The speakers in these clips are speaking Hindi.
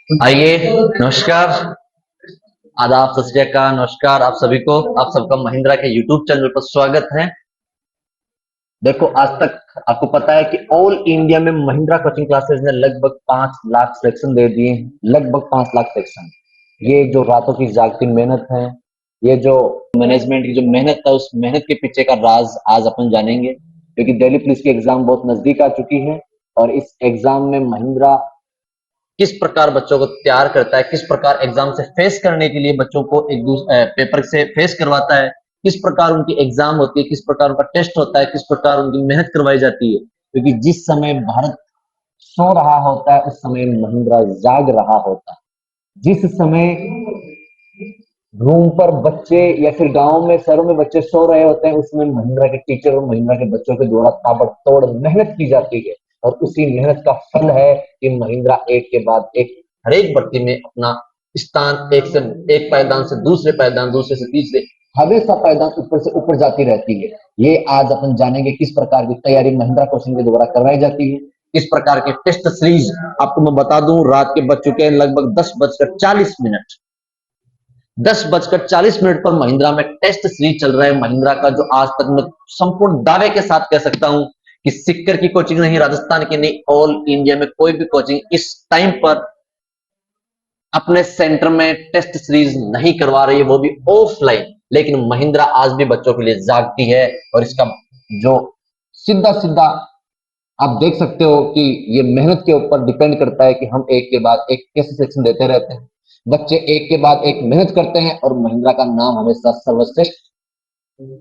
आइए, नमस्कार, आदाब, सत श्री अकाल, नमस्कार आप सभी को। आप सबका महिंद्रा के यूट्यूब चैनल पर स्वागत है। देखो, आज तक आपको पता है कि ऑल इंडिया में महिंद्रा कोचिंग क्लासेस ने लगभग 5 लाख सेक्शन दे दिए हैं। लगभग 5 लाख सेक्शन। ये जो रातों की जागती मेहनत है, ये जो मैनेजमेंट की जो मेहनत है, उस मेहनत के पीछे का राज आज अपन जानेंगे। क्योंकि दिल्ली पुलिस की एग्जाम बहुत नजदीक आ चुकी है और इस एग्जाम में महिंद्रा किस प्रकार बच्चों को तैयार करता है, किस प्रकार एग्जाम से फेस करने के लिए बच्चों को एक दूसरे पेपर से फेस करवाता है, किस प्रकार उनकी एग्जाम होती है, किस प्रकार उनका टेस्ट होता है, किस प्रकार उनकी मेहनत करवाई जाती है। क्योंकि जिस समय भारत सो रहा होता है उस समय महिंद्रा जाग रहा होता है। जिस समय रूम पर बच्चे या फिर गांव में शहरों में बच्चे सो रहे होते हैं, उसमें महिंद्रा के टीचर और महिंद्रा के बच्चों के द्वारा ताबड़तोड़ मेहनत की जाती है। और उसी मेहनत का फल है कि महिंद्रा एक के बाद एक हर एक भर्ती में अपना स्थान एक पायदान से दूसरे पायदान, दूसरे से तीसरे, हमेशा पायदान ऊपर से ऊपर जाती रहती है। ये आज अपन जानेंगे किस प्रकार की तैयारी महिंद्रा कोचिंग के द्वारा करवाई जाती है, किस प्रकार के टेस्ट सीरीज। आपको मैं बता दूं, रात के बज चुके हैं लगभग 10:40। 10:40 पर महिंद्रा में टेस्ट सीरीज चल रहा है। महिंद्रा का जो आज तक मैं संपूर्ण दावे के साथ कह सकता हूं कि सिक्कर की कोचिंग नहीं, राजस्थान की नहीं, ऑल इंडिया में कोई भी कोचिंग इस टाइम पर अपने सेंटर में टेस्ट सीरीज नहीं करवा रही है, वो भी ऑफलाइन। लेकिन महिंद्रा आज भी बच्चों के लिए जागती है और इसका जो सीधा सीधा आप देख सकते हो कि ये मेहनत के ऊपर डिपेंड करता है कि हम एक के बाद एक कैसे सेक्शन देते रहते हैं। बच्चे एक के बाद एक मेहनत करते हैं और महिंद्रा का नाम हमेशा सर्वश्रेष्ठ,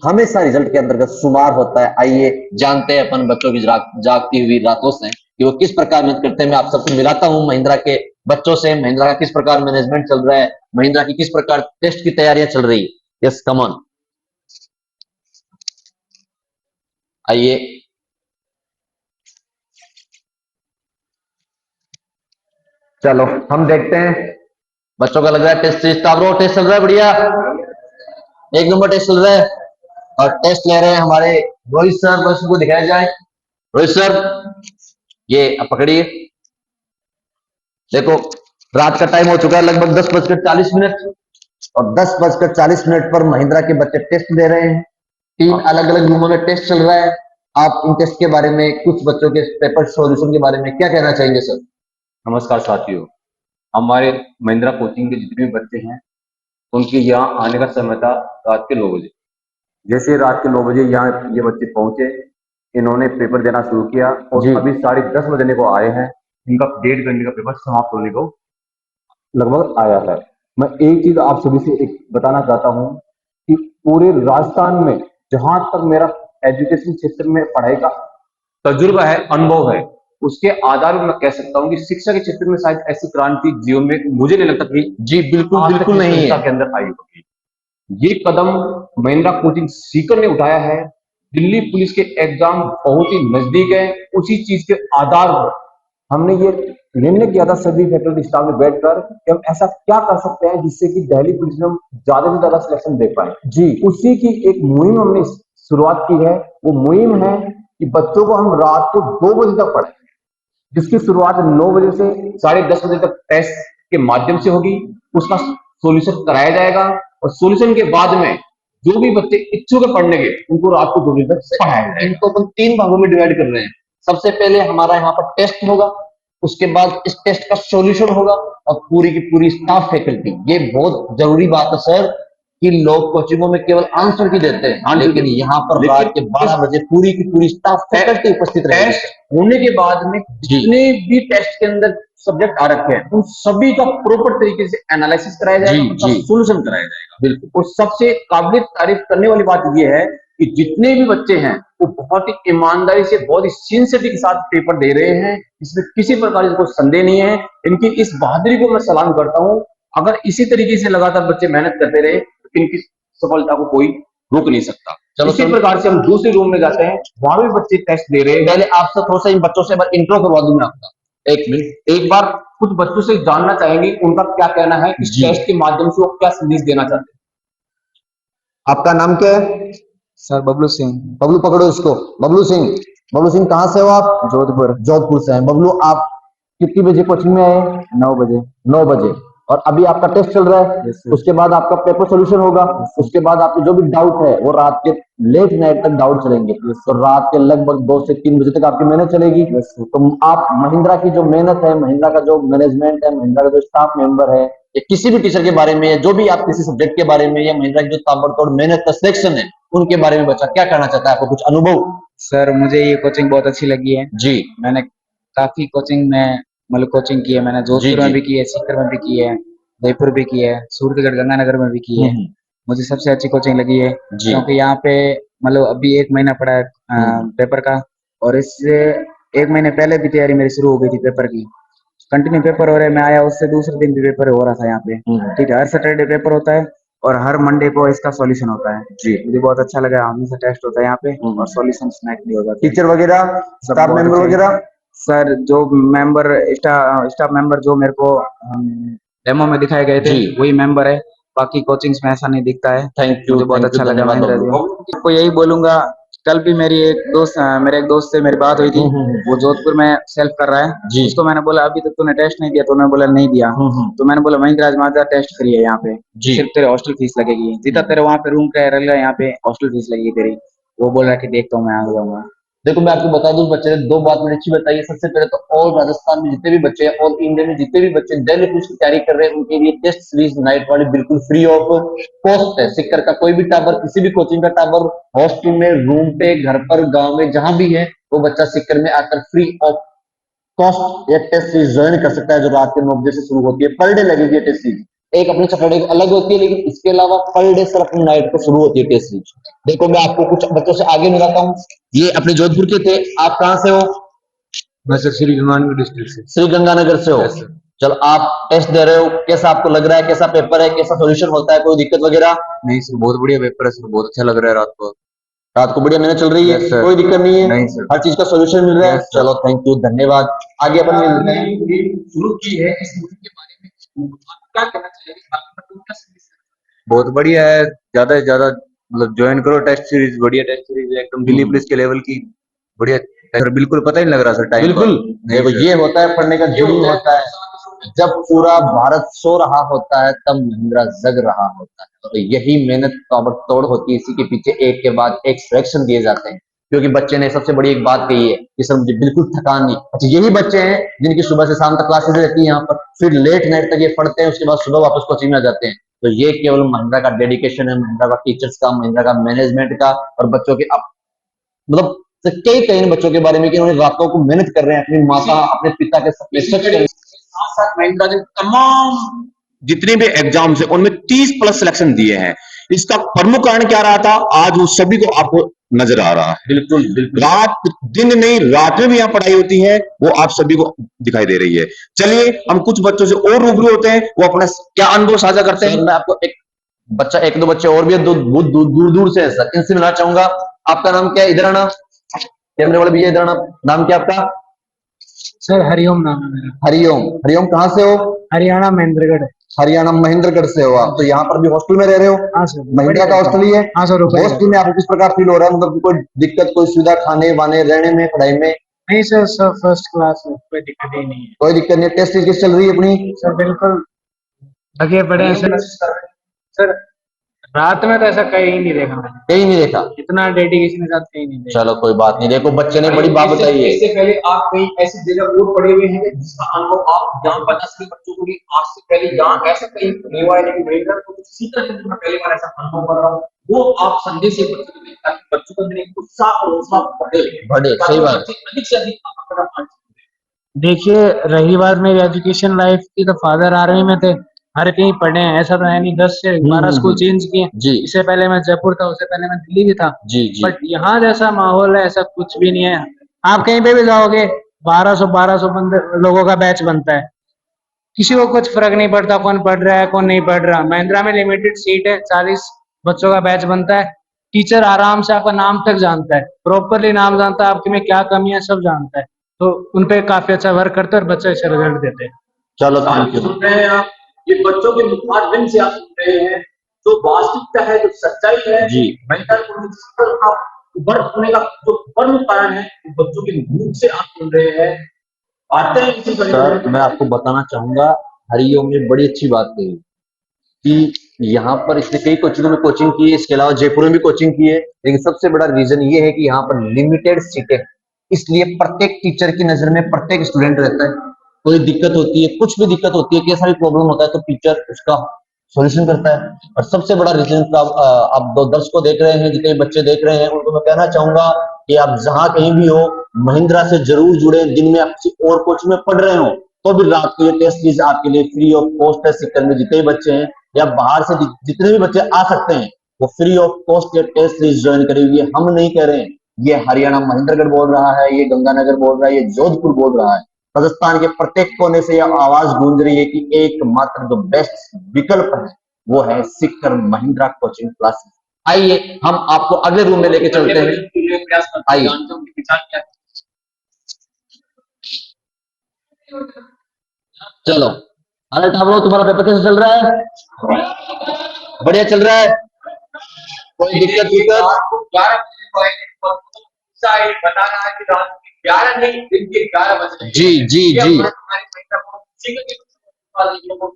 हमेशा रिजल्ट के अंतर्गत शुमार होता है। आइए जानते हैं अपन बच्चों की जागती हुई रातों से कि वो किस प्रकार मेहनत करते हैं। मैं आप सबको मिलाता हूं महिंद्रा के बच्चों से। महिंद्रा का किस प्रकार मैनेजमेंट चल रहा है, महिंद्रा की किस प्रकार टेस्ट की तैयारियां चल रही है। यस, कम ऑन, आइए। चलो हम देखते हैं बच्चों का। लग रहा है टेस्ट टेस्ट चल रहा है, बढ़िया, एक नंबर टेस्ट चल रहा है। और टेस्ट ले रहे हैं हमारे रोहित सर, बस को दिखाया जाए। रोहित सर, ये अब पकड़िए। देखो, रात का टाइम हो चुका है लगभग 10:40 और 10:40 पर महिंद्रा के बच्चे टेस्ट दे रहे हैं। 3 अलग-अलग रूमों में टेस्ट चल रहा है। आप इन टेस्ट के बारे में, कुछ बच्चों के पेपर सॉल्यूशन के बारे में क्या कहना चाहेंगे सर? नमस्कार साथियों, हमारे महिंद्रा कोचिंग के जितने भी बच्चे हैं उनके यहाँ आने का समय था रात के 9 बजे। जैसे रात के 9 बजे यहाँ ये बच्चे पहुंचे, इन्होंने पेपर देना शुरू किया और अभी 10:30 बजने को आए हैं। इनका 1.5 घंटे का पेपर समाप्त होने को लगभग आया है। मैं एक चीज आप सभी से एक बताना चाहता हूँ कि पूरे राजस्थान में जहां तक मेरा एजुकेशन क्षेत्र में पढ़ाई का तजुर्बा है, अनुभव है, उसके आधार पर मैं कह सकता हूँ कि शिक्षा के क्षेत्र में शायद ऐसी क्रांति जीवन में मुझे नहीं लगता कि जी बिल्कुल बिल्कुल नहीं है के अंदर आई होगी। ये कदम महिंद्रा कोचिंग सीकर ने उठाया है। दिल्ली पुलिस के एग्जाम बहुत ही नजदीक है। उसी चीज के आधार पर हमने ये निर्णय किया था सभी फैकल्टी स्टाफ में बैठकर कि हम ऐसा क्या कर सकते हैं जिससे कि दिल्ली पुलिस में हम ज्यादा से ज्यादा सिलेक्शन दे पाए। जी, उसी की एक मुहिम हमने शुरुआत की है। वो मुहिम है कि बच्चों को हम रात को 2 बजे तक पढ़ाएं, जिसकी शुरुआत 9 बजे से 10:30 बजे तक टेस्ट के माध्यम से होगी। उसका सॉल्यूशन कराया जाएगा और सॉल्यूशन के बाद में जो भी बच्चे इच्छुक है पढ़ने के, उनको रात को 2 बजे तक पढ़ाया जाएगा। इनको अपन 3 भागों में डिवाइड कर रहे हैं। सबसे पहले हमारा यहाँ पर टेस्ट होगा, उसके बाद इस टेस्ट का सॉल्यूशन होगा और पूरी की पूरी स्टाफ फैकल्टी। ये बहुत जरूरी बात है सर कि लोग कोचिंगों में केवल आंसर की देते हैं, लेकिन यहाँ पर रात के 12 बजे पूरी की पूरी स्टाफ फैकल्टी उपस्थित रहेगी। टेस्ट होने के बाद में जितने भी टेस्ट के अंदर सब्जेक्ट आ रखे हैं उन सभी का प्रॉपर तरीके से एनालिसिस कराया जाएगा, उनका सॉल्यूशन कराया जाएगा। बिल्कुल। और सबसे काबिल तारीफ करने वाली बात यह है कि जितने भी बच्चे हैं वो बहुत ही ईमानदारी से, बहुत ही सिंसियरिटी के साथ पेपर दे रहे हैं। इसमें किसी प्रकार का कोई संदेह नहीं है। इनकी इस बहादुरी को मैं सलाम करता हूँ। अगर इसी तरीके से लगातार बच्चे मेहनत करते रहे तो इनकी सफलता को कोई रोक नहीं सकता। चलो, इसी प्रकार से हम दूसरे रूम में जाते हैं, वहां भी बच्चे टेस्ट दे रहे हैं। पहले आपसे थोड़ा सा इन बच्चों से इंट्रो करवा दूं मैं आपका। एक मिनट, एक बार कुछ बच्चों से जानना चाहेंगे उनका क्या कहना है, इस टेस्ट के माध्यम से वो क्या संदेश देना चाहते हैं। आपका नाम क्या है? सर बबलू सिंह। बबलू, पकड़ो इसको। बबलू सिंह, बबलू सिंह कहाँ से हो आप? जोधपुर। जोधपुर से हैं। बबलू, आप कितनी बजे कोचिंग में आए? 9 बजे। 9 बजे। और अभी आपका टेस्ट चल रहा है। Yes, sir. उसके बाद आपका पेपर सोल्यूशन होगा। उसके बाद आपके जो भी डाउट है वो रात के लेट नाइट तक डाउट चलेंगे। तो रात के लगभग 2 से 3 बजे तक आपकी मेहनत चलेगी। Yes, sir. तो आप महिंद्रा की जो मेहनत है, महिंद्रा का जो मैनेजमेंट है, महिंद्रा का जो स्टाफ मेंबर है, या किसी भी टीचर के बारे में, या जो भी आप किसी सब्जेक्ट के बारे में, या महिंद्रा की जो ताबड़तोड़ मेहनत का सिलेक्शन है उनके बारे में बच्चा क्या कहना चाहता है? आपको कुछ अनुभव? सर मुझे ये कोचिंग बहुत अच्छी लगी है। जी मैंने काफी कोचिंग में मतलब कोचिंग की है। मैंने जोधपुर में जी। भी की है, सीकर में भी की है, जयपुर भी की है, सूरतगढ़ गंगानगर में भी की है। मुझे सबसे अच्छी कोचिंग लगी है जी। क्योंकि यहाँ पे मतलब अभी 1 महीना पड़ा है पेपर का, और इससे 1 महीने पहले भी तैयारी मेरी शुरू हो गई थी पेपर की। कंटिन्यू पेपर हो रहे, मैं आया उससे दूसरे दिन भी पेपर हो रहा था यहाँ पे। ठीक है, हर सैटरडे पेपर होता है और हर मंडे को इसका सॉल्यूशन होता है। जी। मुझे बहुत अच्छा लगा, हमेशा टेस्ट होता है यहाँ पे और सॉल्यूशन स्नैक भी हो जाता है। टीचर वगैरह, सब स्टाफ बहुत मेंबर अच्छे हैं। वगैरह? सर जो मेंबर स्टाफ मेंबर जो मेरे को डेमो में दिखाए गए थे जी। वही मेंबर है, बाकी कोचिंग्स में ऐसा नहीं दिखता है। थैंक यू, मुझे बहुत थैंक यू, अच्छा लगा धन्यवाद महेंद्र जी। बाबू। आपको यही बोलूंगा, कल भी मेरे एक दोस्त से मेरी बात हुई थी, वो जोधपुर में सेल्फ कर रहा है। जी। उसको मैंने बोला अभी तक तूने टेस्ट नहीं दिया, तो उन्होंने बोला नहीं दिया। तो मैंने बोला महेंद्र आज माता टेस्ट फ्री है यहाँ पे, जी। सिर्फ तेरे हॉस्टल फीस लगेगी, जितना तेरे वहाँ पे रूम का रहेगा यहाँ पे हॉस्टल फीस लगेगी तेरी। वो बोल रहा है कि देखता हूँ मैं आ जाऊंगा। देखो मैं आपको बता दूं, बच्चे ने 2 बात मुझे अच्छी बताई है। सबसे पहले तो ऑल राजस्थान में जितने भी बच्चे हैं, ऑल इंडिया में जितने भी बच्चे दिल्ली पुलिस की तैयारी कर रहे हैं, उनके लिए टेस्ट सीरीज नाइट वाली बिल्कुल फ्री ऑफ कॉस्ट है। सिक्कर का कोई भी टावर, किसी भी कोचिंग का टावर, हॉस्टल में, रूम पे, घर पर, गांव में, जहां भी है, वो बच्चा सिक्कर में आकर फ्री ऑफ कॉस्ट या टेस्ट सीरीज ज्वाइन कर सकता है, जो रात के 9 बजे से शुरू होती है। पर डे लगेगी टेस्ट सीरीज। एक अपनी सैटरडे अलग होती है, लेकिन इसके अलावा पर डे सर अपनी नाइट को शुरू होती है टेस्ट सीरीज। देखो मैं आपको कुछ बच्चों से आगे मिलाता हूँ। ये अपने जोधपुर के थे। आप कहाँ से हो? मैं सर श्री गंगानगर डिस्ट्रिक्ट से। श्री गंगानगर से हो। Yes, sir. चलो आप टेस्ट दे रहे हो, कैसा आपको लग रहा है? कैसा पेपर है? कैसा सॉल्यूशन होता है? कोई दिक्कत वगैरह? नहीं सर, बहुत बढ़िया पेपर है सर, बहुत अच्छा लग रहा है रात को। रात को बढ़िया मेहनत चल रही है? Yes, sir. कोई दिक्कत नहीं है? नहीं सर। हर चीज का सॉल्यूशन मिल रहा है? Yes, sir. चलो थैंक यू, धन्यवाद। आगे अपन मिलते हैं। शुरू की है इस मूवी के बारे में क्या कहना चाहिए? बहुत बढ़िया है, ज्यादा से ज्यादा मतलब ज्वाइन करो टेस्ट सीरीज, बढ़िया टेस्ट सीरीज है एकदम दिल्ली पुलिस के लेवल की बढ़िया। सर बिल्कुल पता ही नहीं लग रहा सर टाइम। बिल्कुल। नहीं देखो सर। ये होता है पढ़ने का जुनून होता है। जब पूरा भारत सो रहा होता है तब महिंद्रा जग रहा होता है, और यही मेहनत ताबड़तोड़ होती है। इसी के पीछे एक के बाद एक सिलेक्शन दिए जाते हैं। क्योंकि बच्चे ने सबसे बड़ी एक बात कही है कि सर मुझे बिल्कुल थकान नहीं। अच्छा, यही बच्चे हैं जिनकी सुबह से शाम तक क्लासेस रहती है यहाँ पर, फिर लेट नाइट तक ये पढ़ते हैं, उसके बाद सुबह वापस कोचिंग में आ जाते हैं। तो ये केवल महिंद्रा का डेडिकेशन है, महिंद्रा का टीचर्स का, महिंद्रा का मैनेजमेंट का, और बच्चों के मतलब कई कई बच्चों के बारे में कि उन्होंने रातों को मेहनत कर रहे हैं, अपनी माता अपने पिता के सपने सच कर। साथ साथ महिंद्रा ने तमाम जितने भी एग्जाम्स है उनमें 30+ सिलेक्शन दिए हैं। इसका प्रमुख कारण क्या रहा था, आज वो सभी को आपको नजर आ रहा है। बिल्कुल बिल्कुल। रात दिन नहीं, रात में भी यहाँ पढ़ाई होती है, वो आप सभी को दिखाई दे रही है। चलिए हम कुछ बच्चों से और रूबरू होते हैं, वो अपना क्या अनुभव साझा करते हैं। मैं आपको एक दो बच्चे और भी दूर दूर से है सर, इनसे मिलना चाहूंगा। आपका नाम क्या है? इधर आना। कैमरे वाले भैया इधर आना। नाम क्या आपका? सर हरिओम नाम है मेरा। हरिओम। हरिओम कहाँ से हो? हरियाणा महेंद्रगढ़। हरियाणा महेंद्रगढ़ से हो आप? तो यहाँ पर भी हॉस्टल में रह रहे हो? हाँ सर। महिंद्रा का हॉस्टल ही है? हाँ सर। हॉस्टल में आपको किस प्रकार फील हो रहा है? मतलब कोई दिक्कत, कोई सुविधा, खाने वाने, रहने में, पढ़ाई में? नहीं सर, सब फर्स्ट क्लास है, कोई दिक्कत ही नहीं है। कोई दिक्कत नहीं। टेस्ट किस चल रही है अपनी? सर बिल्कुल आगे बढ़े हैं सर। सर रात में तो ऐसा कहीं नहीं देखा मैंने, कहीं नहीं देखा? इतना डेडिकेशन के साथ कहीं नहीं देखा। चलो कोई बात नहीं। देखो बच्चे ने बड़ी बात बताई है। इससे पहले आप कहीं ऐसी जगह और पड़े हुए हैं जिसका अनुभव आप यहाँ बता सके बच्चों को भी, आज से पहले यहाँ ऐसा कहीं नहीं हुआ है, लेकिन महिंद्रा को सीकर के मैं पहली बार ऐसा अनुभव कर रहा हूँ, वो आप संदेश से बच्चों को दें ताकि बच्चों के अंदर एक उत्साह और उत्साह बढ़े। सही बात। अधिक से अधिक अपना पाठ सीखें। देखिए रही बात मेरी एजुकेशन लाइफ की, तो फादर आर्मी में थे, हर कहीं पढ़े हैं, ऐसा तो है नहीं। 10 से 12 स्कूल चेंज किए। जी इससे पहले मैं जयपुर था, उससे पहले मैं दिल्ली भी था। जी जी। बट यहाँ जैसा माहौल है ऐसा कुछ भी नहीं है। आप कहीं पे भी जाओगे 1200 बंदे लोगों का बैच बनता है, किसी को कुछ फर्क नहीं पड़ता कौन पढ़ रहा है कौन नहीं पढ़ रहा। महिंद्रा में लिमिटेड सीट है, 40 बच्चों का बैच बनता है। टीचर आराम से आपका नाम तक जानता है, प्रॉपरली नाम जानता है, आपके में क्या कमी है सब जानता है। तो उनपे काफी अच्छा वर्क करते हैं और बच्चे अच्छा रिजल्ट देते हैं। चलो थैंक यू। सुन रहे हैं आप, ये बच्चों के मुखारबिन से आप सुन रहे हैं जो वास्तविकता है, जो सच्चाई है जी। महिंद्रा का उभर होने का जो प्रमुख कारण है, बच्चों के मुंह से आप सुन रहे हैं। आते हैं इसी तरीके सर मैं आपको बताना चाहूंगा, हरिओम ने बड़ी अच्छी बात कही कि यहाँ पर इसने कई कोचिंगों में कोचिंग की है, इसके अलावा जयपुर में भी कोचिंग की है, लेकिन सबसे बड़ा रीजन ये है कि यहाँ पर लिमिटेड सीटें, इसलिए प्रत्येक टीचर की नजर में प्रत्येक स्टूडेंट रहता है। कोई दिक्कत होती है, कुछ भी दिक्कत होती है, कैसा भी प्रॉब्लम होता है तो टीचर उसका सॉल्यूशन करता है। और सबसे बड़ा रीजन आप दो दर्श को देख रहे हैं, जितने बच्चे देख रहे हैं उनको मैं कहना चाहूंगा कि आप जहां कहीं भी हो, महिंद्रा से जरूर जुड़े। दिन में आप किसी और कोचिंग में पढ़ रहे हो तो भी रात को ये टेस्ट सीरीज आपके लिए फ्री ऑफ कॉस्ट है। सिक्कर में जितने भी बच्चे हैं या बाहर से जितने भी बच्चे आ सकते हैं वो फ्री ऑफ कॉस्ट ये टेस्ट सीरीज ज्वाइन करेंगे। हम नहीं कह रहे हैं, ये हरियाणा महेंद्रगढ़ बोल रहा है, ये गंगानगर बोल रहा है, ये जोधपुर बोल रहा है। राजस्थान के प्रत्येक कोने से यह आवाज गूंज रही है कि एकमात्र जो बेस्ट विकल्प है वो है सिक्कर महिंद्रा कोचिंग क्लासेस। आइए हम आपको अगले रूम में लेके चलते हैं। आइए चलो। अरे टाबरो, तुम्हारा पेपर कैसे चल रहा है? बढ़िया चल रहा है? कोई दिक्कत बता रहा है कि रात के 11 नहीं दिन के 11 बज रहे हैं। जी जी जी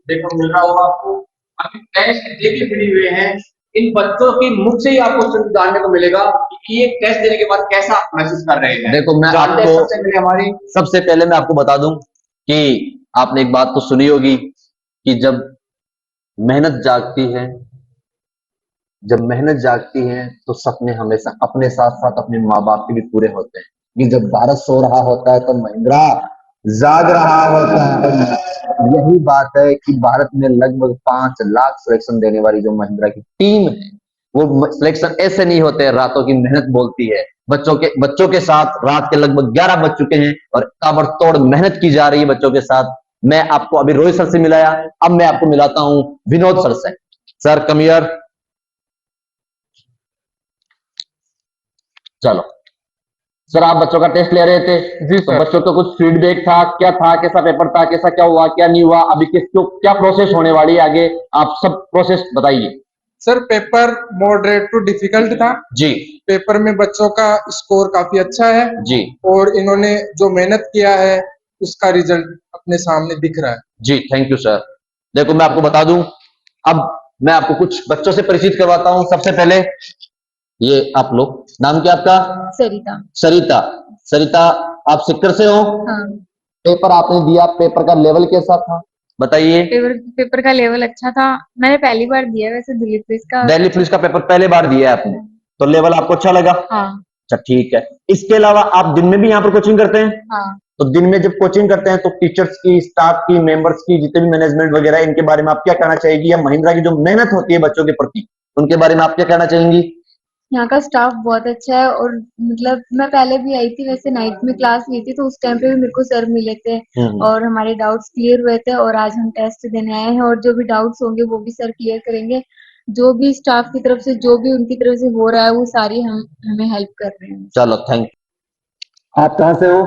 देखो मिल रहा होगा आपको, अभी टेस्ट देके फ्री हुए हैं। इन बच्चों की मुख से ही आपको जानने को मिलेगा कि ये टेस्ट देने के बाद कैसा महसूस कर रहे हैं। देखो मैं जानते हैं आपको सबसे पहले मैं आपको बता दूं कि आपने एक बात तो सुनी होगी कि जब मेहनत जागती है, जब मेहनत जागती है तो सपने हमेशा अपने साथ साथ अपने माँ बाप के भी पूरे होते हैं। कि जब भारत सो रहा होता है तो महिंद्रा जाग रहा होता है। यही बात है कि भारत में लगभग 5 लाख सिलेक्शन देने वाली जो महिंद्रा की टीम है वो सिलेक्शन ऐसे नहीं होते हैं, रातों की मेहनत बोलती है। बच्चों के साथ रात के लगभग 11 बज चुके हैं और ताबड़तोड़ मेहनत की जा रही है बच्चों के साथ। मैं आपको अभी रोहित सर से मिलाया, अब मैं आपको मिलाता हूं विनोद सर से। Sir come here. चलो सर, आप बच्चों का टेस्ट ले रहे थे जी, तो बच्चों का कुछ फीडबैक था, क्या था, कैसा पेपर था, कैसा क्या हुआ, क्या नहीं हुआ, अभी किसको क्या प्रोसेस होने वाली है आगे, आप सब प्रोसेस बताइए। Sir paper moderate to difficult था जी पेपर में बच्चों का स्कोर काफी अच्छा है जी और इन्होंने जो मेहनत किया है उसका रिजल्ट अपने सामने दिख रहा है। जी, थैंक यू सर। देखो मैं आपको बता दूं, अब मैं आपको कुछ बच्चों से परिचित करवाता हूं। सबसे पहले ये आप लोग, नाम क्या आपका? सरिता। सरिता। सरिता, आप सिक्कर से हो? हाँ, पेपर आपने दिया, पेपर का लेवल कैसा था बताइए? पेपर का लेवल अच्छा था। मैंने पहली बार दिया वैसे दिल्ली पुलिस का। दिल्ली पुलिस का पेपर पहले बार दिया है आपने, तो लेवल आपको अच्छा लगा? हाँ अच्छा ठीक है। इसके अलावा आप दिन में भी यहाँ पर कोचिंग करते हैं? हाँ। तो दिन में जब कोचिंग करते हैं तो टीचर्स की, स्टाफ की, मेंबर्स की, जितने भी मैनेजमेंट वगैरह, इनके बारे में आप क्या कहना चाहेगी? या महिंद्रा की जो मेहनत होती है बच्चों के प्रति, उनके बारे में आप क्या कहना चाहेंगी? यहाँ का स्टाफ बहुत अच्छा है और मतलब मैं पहले भी आई थी वैसे, नाइट में क्लास ली थी तो उस टाइम पे भी मेरे को सर मिले थे और हमारे डाउट्स क्लियर हुए थे। और आज हम टेस्ट देने आए हैं और जो भी डाउट्स होंगे वो भी सर क्लियर करेंगे। जो भी स्टाफ की तरफ से, जो भी उनकी तरफ से हो रहा है वो सारी हमें हेल्प कर रहे हैं। चलो थैंक यू। आप कहाँ से हो?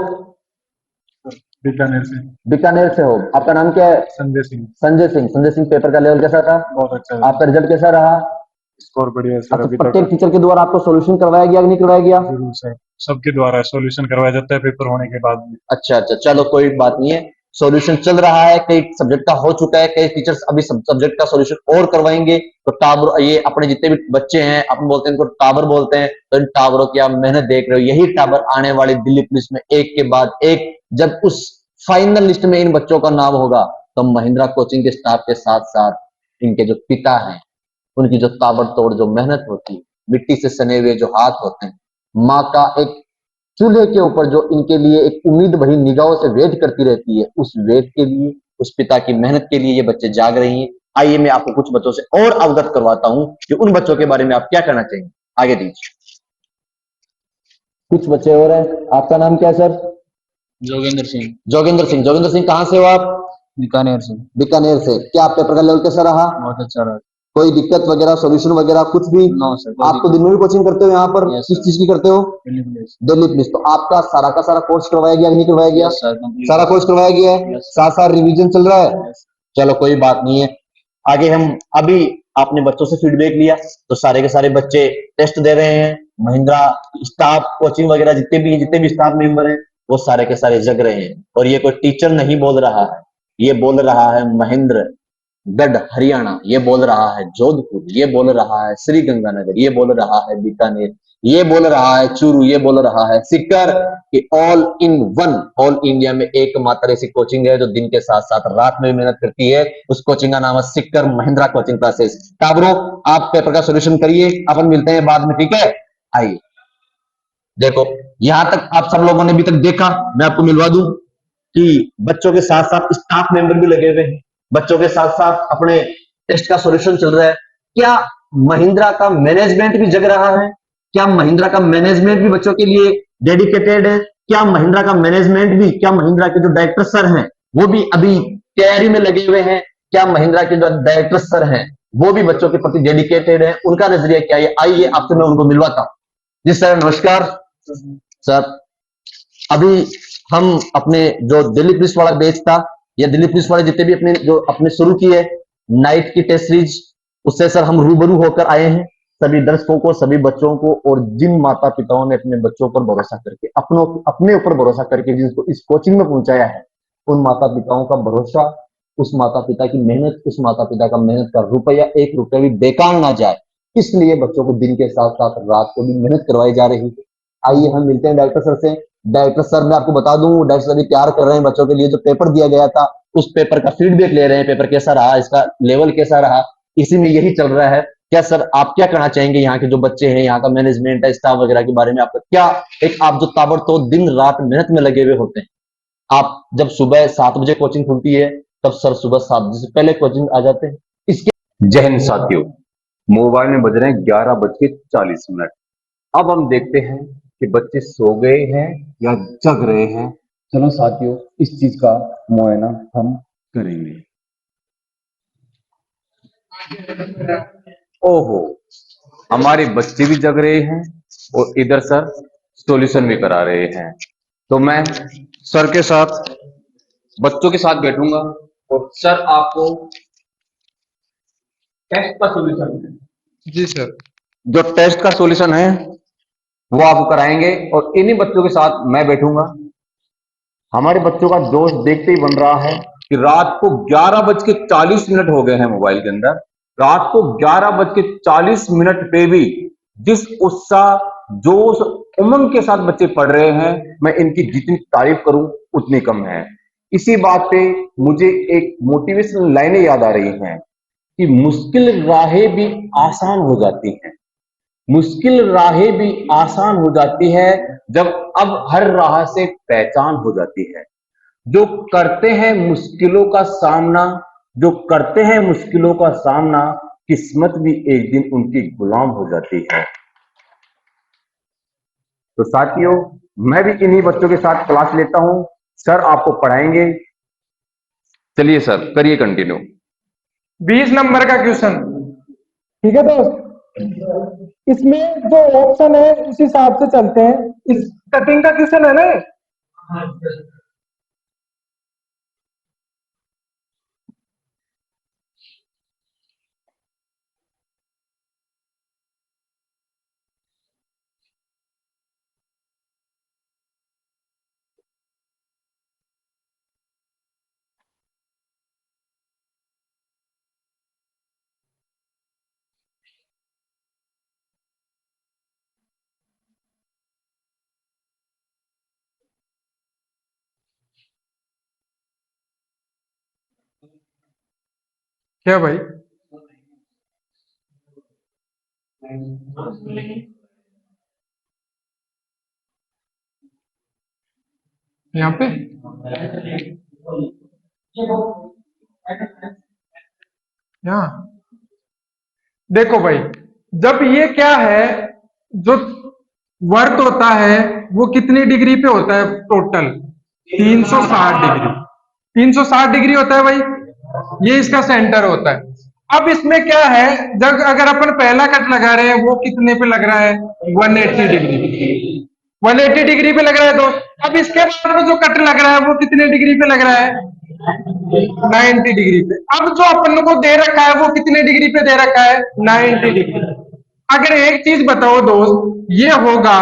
बीकानेर से। बीकानेर से हो। आपका नाम क्या है? संजय सिंह। संजय सिंह। संजय सिंह, पेपर का लेवल कैसा था? बहुत अच्छा है। आपका रिजल्ट कैसा रहा? स्कोर बढ़िया है सर। अच्छा, अभी प्रत्येक तक टीचर के द्वारा आपको सॉल्यूशन करवाया गया कि नहीं करवाया गया? जरूर सर, सबके द्वारा सॉल्यूशन करवाया जाता है पेपर होने के बाद में। अच्छा अच्छा, चलो कोई बात नहीं है। सॉल्यूशन चल रहा है, कई सब्जेक्ट का हो चुका है, कई टीचर्स अभी सब्जेक्ट का सॉल्यूशन और करवाएंगे। तो टावर, ये अपने जितने भी बच्चे हैं, अपन बोलते हैं इनको टावर बोलते हैं, तो इन टावरों की आप मेहनत देख रहे हो। यही टावर आने वाली दिल्ली पुलिस में एक के बाद एक, जब उस फाइनल लिस्ट में इन बच्चों का नाम होगा तो महिंद्रा कोचिंग के स्टाफ के साथ साथ इनके जो पिता हैं, उनकी जो ताबड़तोड़ जो मेहनत होती है, मिट्टी से सने हुए जो हाथ होते हैं, माँ का एक चूल्हे के ऊपर जो इनके लिए एक उम्मीद भरी निगाहों से वेट करती रहती है, उस वेट के लिए, उस पिता की मेहनत के लिए ये बच्चे जाग रही हैं। आइए मैं आपको कुछ बच्चों से और अवगत करवाता हूं कि उन बच्चों के बारे में आप क्या कहना चाहेंगे। आगे दीजिए। कुछ बच्चे और हैं। आपका नाम क्या है सर? जोगेंद्र सिंह। जोगेंद्र सिंह। जोगेंद्र सिंह, कहाँ से हो आप? बीकानेर से। बीकानेर से। क्या आप पेपर का लेवल कैसा रहा? बहुत अच्छा रहा। कोई दिक्कत वगैरह, सॉल्यूशन वगैरह कुछ भी? No sir. आप तो दिन में भी कोचिंग करते हो यहाँ पर? Yes, किस sir. चीज की करते हो? दिल्ली पुलिस। दिल्ली पुलिस। तो आपका सारा का सारा कोर्स करवाया गया कि नहीं करवाया गया? Yes, sir, complete। सारा कोर्स करवाया गया है? Yes, sir। साथ साथ रिवीजन चल रहा है? Yes। चलो कोई बात नहीं है। आगे हम, अभी आपने बच्चों से फीडबैक लिया तो सारे के सारे बच्चे टेस्ट दे रहे हैं। महिंद्रा स्टाफ, कोचिंग वगैरह जितने भी स्टाफ मेंबर हैं वो सारे के सारे जग रहे हैं। और ये कोई टीचर नहीं बोल रहा है, ये बोल रहा है महेंद्र गढ़ हरियाणा, ये बोल रहा है जोधपुर, ये बोल रहा है श्री गंगानगर, ये बोल रहा है बीकानेर, ये बोल रहा है चूरू, ये बोल रहा है सीकर कि all in one, all India में एकमात्र ऐसी कोचिंग है जो दिन के साथ साथ रात में भी मेहनत करती है। उस कोचिंग का नाम है सीकर महिंद्रा कोचिंग क्लासेस। टाबरो, आप पेपर का सोल्यूशन करिए, अपन मिलते हैं बाद में, ठीक है। आइए देखो, यहां तक आप सब लोगों ने अभी तक देखा, मैं आपको मिलवा दूं कि बच्चों के साथ साथ स्टाफ मेंबर भी लगे हुए हैं, बच्चों के साथ साथ अपने टेस्ट का सॉल्यूशन चल रहा है। क्या महिंद्रा का मैनेजमेंट भी जग रहा है? क्या महिंद्रा का मैनेजमेंट भी बच्चों के लिए डेडिकेटेड है? क्या महिंद्रा का मैनेजमेंट भी, क्या महिंद्रा के जो डायरेक्टर सर हैं वो भी अभी तैयारी में लगे हुए हैं? क्या महिंद्रा के जो डायरेक्टर सर हैं वो भी बच्चों के प्रति डेडिकेटेड है? उनका नजरिया क्या है? आइए आपसे मैं उनको मिलवाता हूं। जी सर, नमस्कार सर। अभी हम अपने जो दिल्ली पुलिस वाला बैच था, या दिल्ली पुलिस वाले जितने भी अपने जो अपने शुरू किए नाइट की टेस्ट सीरीज, उससे सर हम रूबरू होकर आए हैं सभी दर्शकों को, सभी बच्चों को, और जिन माता पिताओं ने अपने बच्चों पर भरोसा करके, अपने ऊपर भरोसा करके जिसको इस कोचिंग में पहुंचाया है, उन माता पिताओं का भरोसा, उस माता पिता की मेहनत, उस माता पिता का मेहनत का रुपया, एक रुपया भी बेकार ना जाए, इसलिए बच्चों को दिन के साथ साथ रात को भी मेहनत करवाई जा रही है। आइए हम मिलते हैं डायरेक्टर सर से। डायरेक्टर सर, मैं आपको बता दूं, डायरेक्टर सर भी तैयार कर रहे हैं बच्चों के लिए जो पेपर दिया गया था, उस पेपर का फीडबैक ले रहे हैं, पेपर कैसा रहा, इसका लेवल कैसा रहा, इसी में यही चल रहा है। क्या सर आप क्या कहना चाहेंगे, यहाँ के जो बच्चे हैं, यहाँ का मैनेजमेंट है, स्टाफ वगैरह के बारे में आपका क्या, एक आप जो ताबड़तोड़ दिन रात मेहनत में लगे हुए होते हैं, आप जब सुबह 7 बजे कोचिंग खुलती है तब सर सुबह 7 बजे से पहले कोचिंग आ जाते हैं, इसके जय हिंद साथियों, मोबाइल में बज रहे हैं 11:40। अब हम देखते हैं कि बच्चे सो गए हैं या जग रहे हैं। चलो साथियों, इस चीज का मुआयना हम करेंगे। ओहो, हमारे बच्चे भी जग रहे हैं और इधर सर सॉल्यूशन भी करा रहे हैं। तो मैं सर के साथ बच्चों के साथ बैठूंगा और सर आपको टेस्ट का सॉल्यूशन, जी सर। जो टेस्ट का सॉल्यूशन है वो आपको कराएंगे और इन्हीं बच्चों के साथ मैं बैठूंगा। हमारे बच्चों का जोश देखते ही बन रहा है कि रात को 11:40 हो गए हैं मोबाइल के अंदर। रात को 11:40 पे भी जिस उत्साह, जोश, उमंग के साथ बच्चे पढ़ रहे हैं, मैं इनकी जितनी तारीफ करूं उतनी कम है। इसी बात पे मुझे एक मोटिवेशनल लाइनें याद आ रही हैं कि मुश्किल राहें भी आसान हो जाती हैं, मुश्किल राहें भी आसान हो जाती है जब अब हर राह से पहचान हो जाती है। जो करते हैं मुश्किलों का सामना, जो करते हैं मुश्किलों का सामना, किस्मत भी एक दिन उनकी गुलाम हो जाती है। तो साथियों, मैं भी इन्हीं बच्चों के साथ क्लास लेता हूं, सर आपको पढ़ाएंगे। चलिए सर, करिए कंटिन्यू। 20 नंबर का क्वेश्चन। ठीक है दोस्त, इसमें जो ऑप्शन है उस हिसाब से चलते हैं। इस कटिंग का क्वेश्चन है ना? क्या भाई? यहाँ पे यहाँ देखो भाई, जब ये क्या है, जो वर्क होता है वो कितनी डिग्री पे होता है? Total 360 degree. 360 डिग्री होता है भाई, ये इसका सेंटर होता है। अब इसमें क्या है, जब अगर अपन पहला कट लगा रहे हैं वो कितने पे लग रहा है? 180 डिग्री पे। 180 डिग्री पे लग रहा है दोस्त। अब इसके बाद में जो कट लग रहा है वो कितने डिग्री पे लग रहा है? 90 डिग्री पे। अब जो अपन को दे रखा है वो कितने डिग्री पे दे रखा है? 90 डिग्री। अगर एक चीज बताओ दोस्त, ये होगा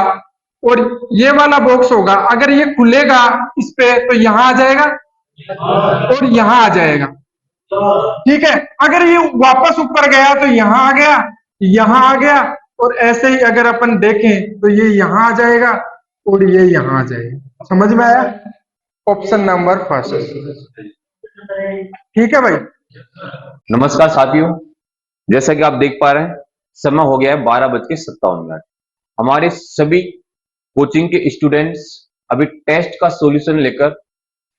और ये वाला बॉक्स होगा, अगर ये खुलेगा इस पे तो यहाँ आ जाएगा और यहाँ आ जाएगा। ठीक है, अगर ये वापस ऊपर गया तो यहाँ आ गया, यहाँ आ गया, और ऐसे ही अगर अपन देखें तो ये यहाँ आ जाएगा और ये यहाँ आ जाएगा। समझ में आया? Option number first. ठीक है भाई। नमस्कार साथियों, जैसा कि आप देख पा रहे हैं समय हो गया है 12:57। हमारे सभी कोचिंग के स्टूडेंट्स अभी टेस्ट का सॉल्यूशन लेकर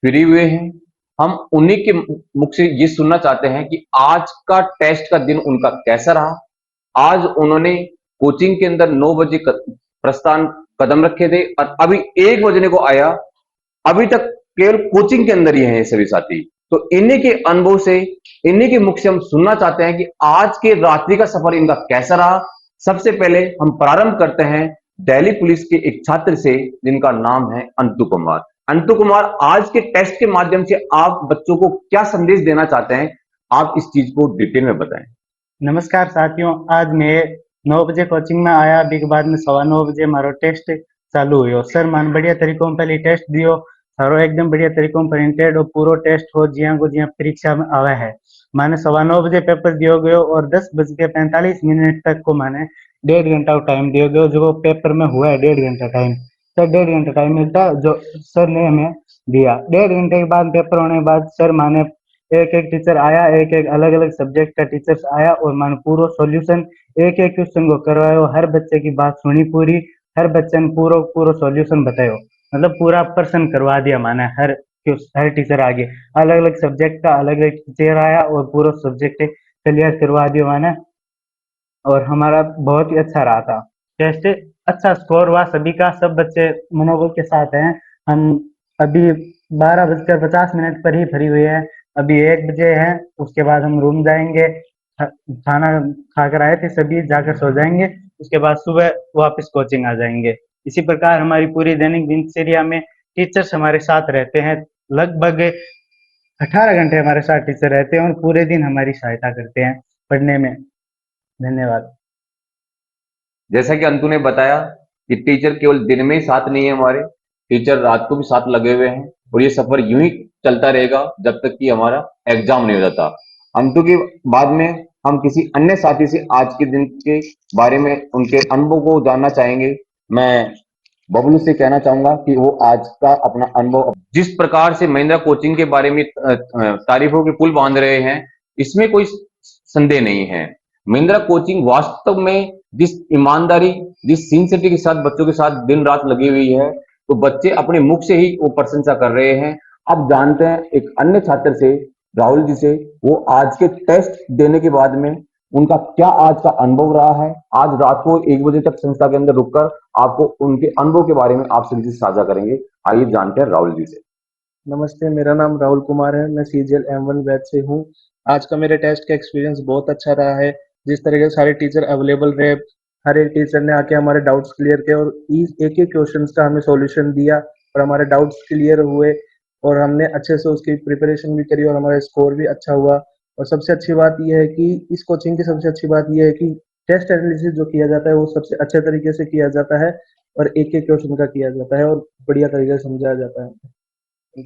फ्री हुए हैं। हम उन्हीं के मुख से ये सुनना चाहते हैं कि आज का टेस्ट का दिन उनका कैसा रहा। आज उन्होंने कोचिंग के अंदर 9 बजे प्रस्थान कदम रखे थे और अभी 1 बजने को आया, अभी तक केवल कोचिंग के अंदर ही हैं ये सभी साथी। तो इन्हीं के अनुभव से, इन्हीं के मुख से हम सुनना चाहते हैं कि आज के रात्रि का सफर इनका कैसा रहा। सबसे पहले हम प्रारंभ करते हैं दिल्ली पुलिस के एक छात्र से जिनका नाम है अंतु कुमार। अंतु कुमार, आज के टेस्ट के माध्यम से आप बच्चों को क्या संदेश देना चाहते हैं, आप इस चीज को डिटेल में बताएं। नमस्कार साथियों, आज मैं 9 बजे कोचिंग में आया, अभी के बाद में 9:15 बजे हमारा टेस्ट चालू हुयो। सर मान बढ़िया तरीकों में पहले टेस्ट दियो, सारो एकदम बढ़िया तरीकों में प्रिंटेड और पूरा टेस्ट हो जिया को जिया परीक्षा में आवे है। माने 9:15 बजे पेपर दियो गयो और 10:45 तक को माने 1.5 घंटा का टाइम दियो गयो, जो पेपर में हुआ है 1.5 घंटा टाइम। सर 1.5 घंटा टाइम मिलता जो सर ने हमें दिया। 1.5 घंटे के बाद पेपर होने के बाद सर माने एक एक टीचर आया, एक एक अलग अलग सब्जेक्ट का टीचर्स आया और माने पूरा सॉल्यूशन एक एक क्वेश्चन को करवायो, हर बच्चे की बात सुनी पूरी, हर बच्चे ने पूरा पूरा सॉल्यूशन बतायो, मतलब पूरा प्रश्न करवा दिया। माने हर टीचर आगे अलग अलग सब्जेक्ट का अलग अलग टीचर आया और पूरा सब्जेक्ट क्लियर करवा दिया माने। और हमारा बहुत ही अच्छा रहा था टेस्ट, अच्छा स्कोर हुआ सभी का, सब बच्चे मनोबल के साथ हैं। हम अभी 12:50 पर ही फ्री हुए हैं, अभी 1 बजे है, उसके बाद हम रूम जाएंगे, खाना खाकर आए थे सभी, जाकर सो जाएंगे, उसके बाद सुबह वापस कोचिंग आ जाएंगे। इसी प्रकार हमारी पूरी दैनिक दिनचर्या में टीचर्स हमारे साथ रहते हैं, लगभग 18 घंटे हमारे साथ टीचर रहते हैं और पूरे दिन हमारी सहायता करते हैं पढ़ने में। धन्यवाद। जैसा कि अंतु ने बताया कि टीचर केवल दिन में ही साथ नहीं है, हमारे टीचर रात को भी साथ लगे हुए हैं और ये सफर यूं ही चलता रहेगा जब तक कि हमारा एग्जाम नहीं हो जाता। अंतु के बाद में हम किसी अन्य साथी से आज के दिन के बारे में उनके अनुभव को जानना चाहेंगे। मैं बबलू से कहना चाहूंगा कि वो आज का अपना अनुभव, जिस प्रकार से महिंद्रा कोचिंग के बारे में तारीफों के पुल बांध रहे हैं, इसमें कोई संदेह नहीं है। महिंद्रा कोचिंग वास्तव में जिस ईमानदारी, जिस सिंसियरिटी के साथ बच्चों के साथ दिन रात लगी हुई है, तो बच्चे अपने मुख से ही वो प्रशंसा कर रहे हैं। अब जानते हैं एक अन्य छात्र से, राहुल जी से, वो आज के टेस्ट देने के बाद में उनका क्या आज का अनुभव रहा है। आज रात को 1 बजे तक संस्था के अंदर रुककर आपको उनके अनुभव के बारे में आप सभी से साझा करेंगे। आइए जानते हैं राहुल जी से। नमस्ते, मेरा नाम राहुल कुमार है, मैं CGL M1 बैच से हूँ। आज का मेरे टेस्ट का एक्सपीरियंस बहुत अच्छा रहा है। जिस तरीके से सारे टीचर अवेलेबल रहे, हर एक टीचर ने आके हमारे डाउट्स क्लियर किए और एक एक क्वेश्चन का हमें सॉल्यूशन दिया और हमारे डाउट्स क्लियर हुए और हमने अच्छे से उसकी प्रिपरेशन भी करी और हमारा स्कोर भी अच्छा हुआ। और सबसे अच्छी बात यह है कि इस कोचिंग की सबसे अच्छी बात यह है कि टेस्ट एनालिसिस जो किया जाता है वो सबसे अच्छे तरीके से किया जाता है और एक एक क्वेश्चन का किया जाता है और बढ़िया तरीके से समझाया जाता है।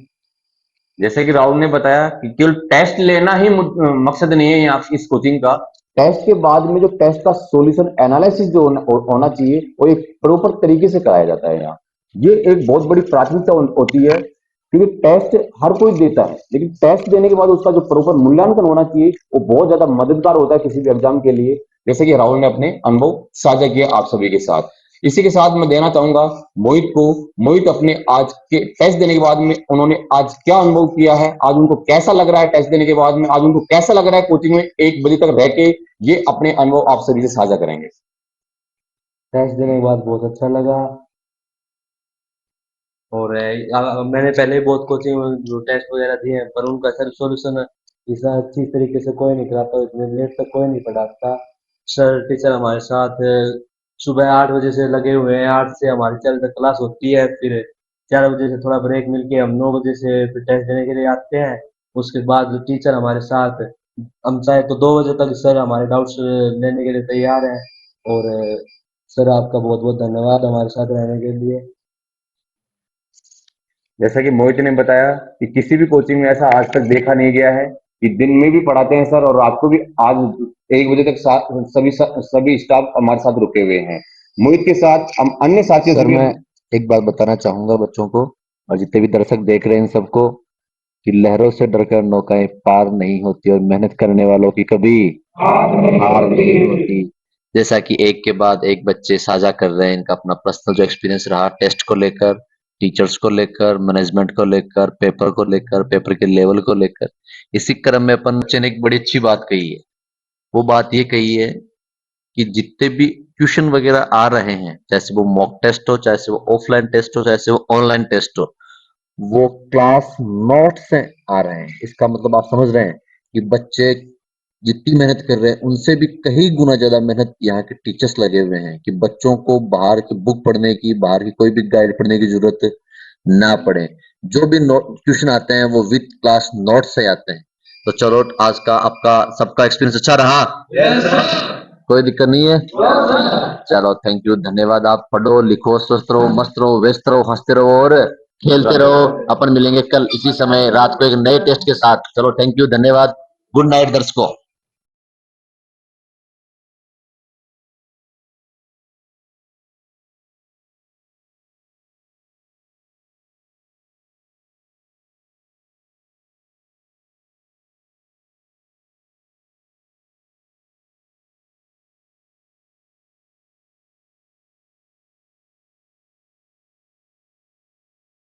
जैसे कि राहुल ने बताया कि केवल टेस्ट लेना ही मकसद नहीं है यहाँ इस कोचिंग का, टेस्ट के बाद में जो टेस्ट का सॉल्यूशन एनालिसिस जो होना चाहिए वो एक प्रॉपर तरीके से कराया जाता है। यहाँ ये एक बहुत बड़ी प्राथमिकता होती है, क्योंकि टेस्ट हर कोई देता है, लेकिन टेस्ट देने के बाद उसका जो प्रॉपर मूल्यांकन होना चाहिए वो बहुत ज्यादा मददगार होता है किसी भी एग्जाम के लिए। जैसे कि राहुल ने अपने अनुभव साझा किया आप सभी के साथ। इसी के साथ मैं देना चाहूंगा मोहित को। मोहित अपने आज के टेस्ट देने के बाद में उन्होंने आज क्या अनुभव किया है, आज उनको कैसा लग रहा है टेस्ट देने के बाद में, आज उनको कैसा लग रहा है कोचिंग में 1 बजे तक रह के, ये अपने अनुभव आप सभी से साझा करेंगे। टेस्ट देने के बाद बहुत अच्छा लगा और मैंने पहले बहुत कोचिंग में जो टेस्ट वगैरह दिए हैं, पर उनका सर सॉल्यूशन इस अच्छी तरीके से कोई नहीं कराता, इतने लेट तक कोई नहीं पढ़ाता। सर टीचर हमारे साथ सुबह 8 बजे से लगे हुए हैं, 8 से हमारी 4 तक क्लास होती है, फिर 4 बजे से थोड़ा ब्रेक मिलके हम 9 बजे से फिर टेस्ट देने के लिए आते हैं। उसके बाद टीचर हमारे साथ, हम चाहे तो 2 बजे तक सर हमारे डाउट्स लेने के लिए तैयार हैं और सर आपका बहुत बहुत धन्यवाद हमारे साथ रहने के लिए। जैसा कि मोहित ने बताया कि किसी भी कोचिंग में ऐसा आज तक देखा नहीं गया है कि दिन में भी पढ़ाते हैं सर और रात को भी। आज 1 बजे तक सभी स्टाफ हमारे साथ रुके हुए हैं। मोहित के साथ हम अन्य साथियों से सर भी मैं एक बात बताना चाहूंगा बच्चों को और जितने भी दर्शक देख रहे हैं इन सबको कि लहरों से डरकर नौकाएं पार नहीं होती और मेहनत करने वालों की कभी हार नहीं होती। जैसा कि एक के बाद एक बच्चे साझा कर रहे हैं इनका अपना पर्सनल जो एक्सपीरियंस रहा टेस्ट को लेकर, टीचर्स को लेकर, मैनेजमेंट को लेकर, पेपर को लेकर, पेपर के लेवल को लेकर। इसी क्रम में अपन बच्चे ने एक बड़ी अच्छी बात कही है। वो बात ये कही है कि जितने भी ट्यूशन वगैरह आ रहे हैं, चाहे से वो मॉक टेस्ट हो, चाहे से वो ऑफलाइन टेस्ट हो, चाहे से वो ऑनलाइन टेस्ट हो, वो क्लास नोट से आ रहे हैं। इसका मतलब आप समझ रहे हैं कि बच्चे जितनी मेहनत कर रहे हैं उनसे भी कई गुना ज्यादा मेहनत यहाँ के टीचर्स लगे हुए हैं कि बच्चों को बाहर की बुक पढ़ने की, बाहर की कोई भी गाइड पढ़ने की जरूरत ना पड़े। जो भी ट्यूशन आते हैं वो विद क्लास नोट से आते हैं। तो चलो आज का आपका सबका एक्सपीरियंस अच्छा रहा? कोई दिक्कत नहीं है? चलो थैंक यू, धन्यवाद। आप पढ़ो लिखो, स्वस्थ रहो, मस्त रहो, व्यस्त रहो, हंसते रहो और खेलते रहो। अपन मिलेंगे कल इसी समय रात को एक नए टेस्ट के साथ। चलो थैंक यू, धन्यवाद, गुड नाइट दर्शकों।